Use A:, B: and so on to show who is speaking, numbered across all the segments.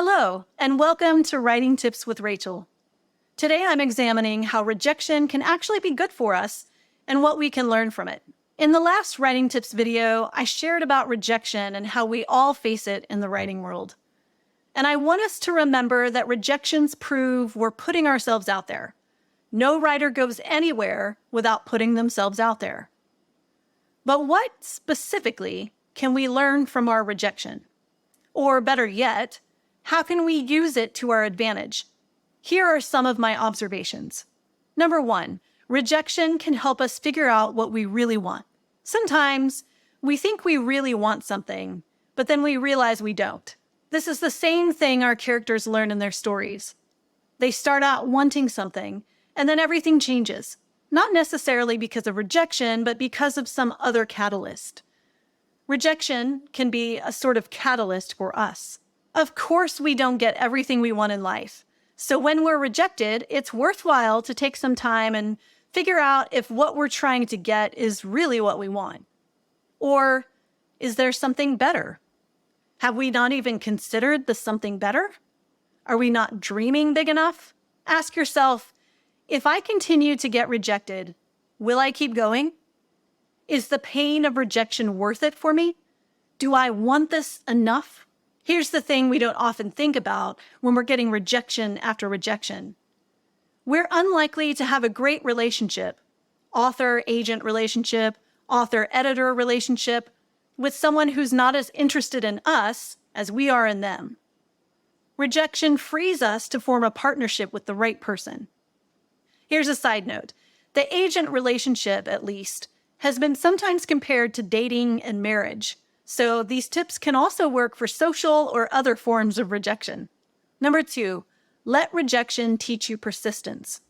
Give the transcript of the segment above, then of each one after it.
A: Hello, and welcome to Writing Tips with Rachel. Today I'm examining how rejection can actually be good for us and what we can learn from it. In the last Writing Tips video, I shared about rejection and how we all face it in the writing world. And I want us to remember that rejections prove we're putting ourselves out there. No writer goes anywhere without putting themselves out there. But what specifically can we learn from our rejection? Or better yet, how can we use it to our advantage? Here are some of my observations. Number 1, rejection can help us figure out what we really want. Sometimes we think we really want something, but then we realize we don't. This is the same thing our characters learn in their stories. They start out wanting something, and then everything changes. Not necessarily because of rejection, but because of some other catalyst. Rejection can be a sort of catalyst for us. Of course, we don't get everything we want in life. So when we're rejected, it's worthwhile to take some time and figure out if what we're trying to get is really what we want. Or is there something better? Have we not even considered the something better? Are we not dreaming big enough? Ask yourself, if I continue to get rejected, will I keep going? Is the pain of rejection worth it for me? Do I want this enough? Here's the thing we don't often think about when we're getting rejection after rejection. We're unlikely to have a great relationship, author-agent relationship, author-editor relationship, with someone who's not as interested in us as we are in them. Rejection frees us to form a partnership with the right person. Here's a side note. The agent relationship, at least, has been sometimes compared to dating and marriage. So these tips can also work for social or other forms of rejection. Number 2, let rejection teach you persistence.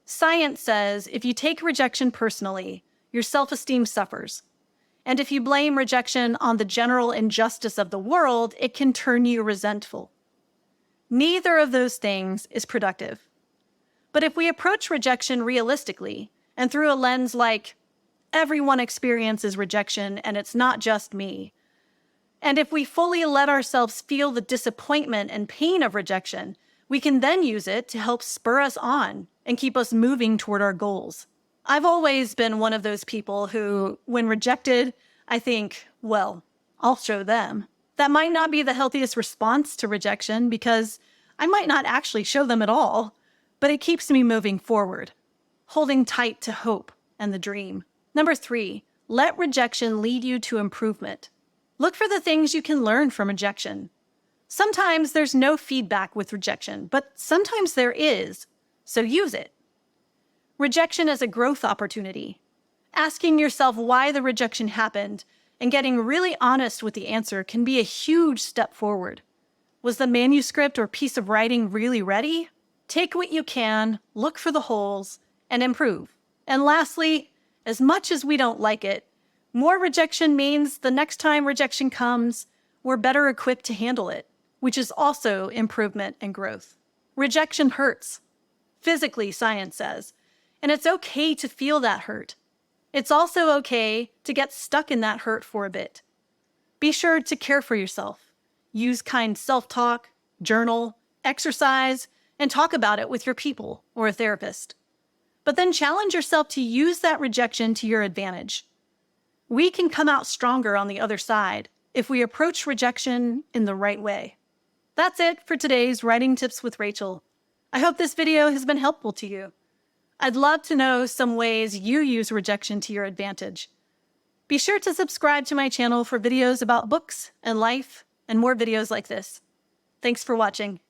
A: Science says if you take rejection personally, your self-esteem suffers. And if you blame rejection on the general injustice of the world, it can turn you resentful. Neither of those things is productive. But if we approach rejection realistically and through a lens like, everyone experiences rejection and it's not just me, and if we fully let ourselves feel the disappointment and pain of rejection, we can then use it to help spur us on and keep us moving toward our goals. I've always been one of those people who, when rejected, I think, well, I'll show them. That might not be the healthiest response to rejection because I might not actually show them at all, but it keeps me moving forward, holding tight to hope and the dream. Number 3, let rejection lead you to improvement. Look for the things you can learn from rejection. Sometimes there's no feedback with rejection, but sometimes there is, so use it. Rejection is a growth opportunity. Asking yourself why the rejection happened and getting really honest with the answer can be a huge step forward. Was the manuscript or piece of writing really ready? Take what you can, look for the holes, and improve. And lastly, as much as we don't like it, more rejection means the next time rejection comes, we're better equipped to handle it, which is also improvement and growth. Rejection hurts. Physically, science says, and it's okay to feel that hurt. It's also okay to get stuck in that hurt for a bit. Be sure to care for yourself. Use kind self-talk, journal, exercise, and talk about it with your people or a therapist. But then challenge yourself to use that rejection to your advantage. We can come out stronger on the other side if we approach rejection in the right way. That's it for today's Writing Tips with Rachel. I hope this video has been helpful to you. I'd love to know some ways you use rejection to your advantage. Be sure to subscribe to my channel for videos about books and life and more videos like this. Thanks for watching.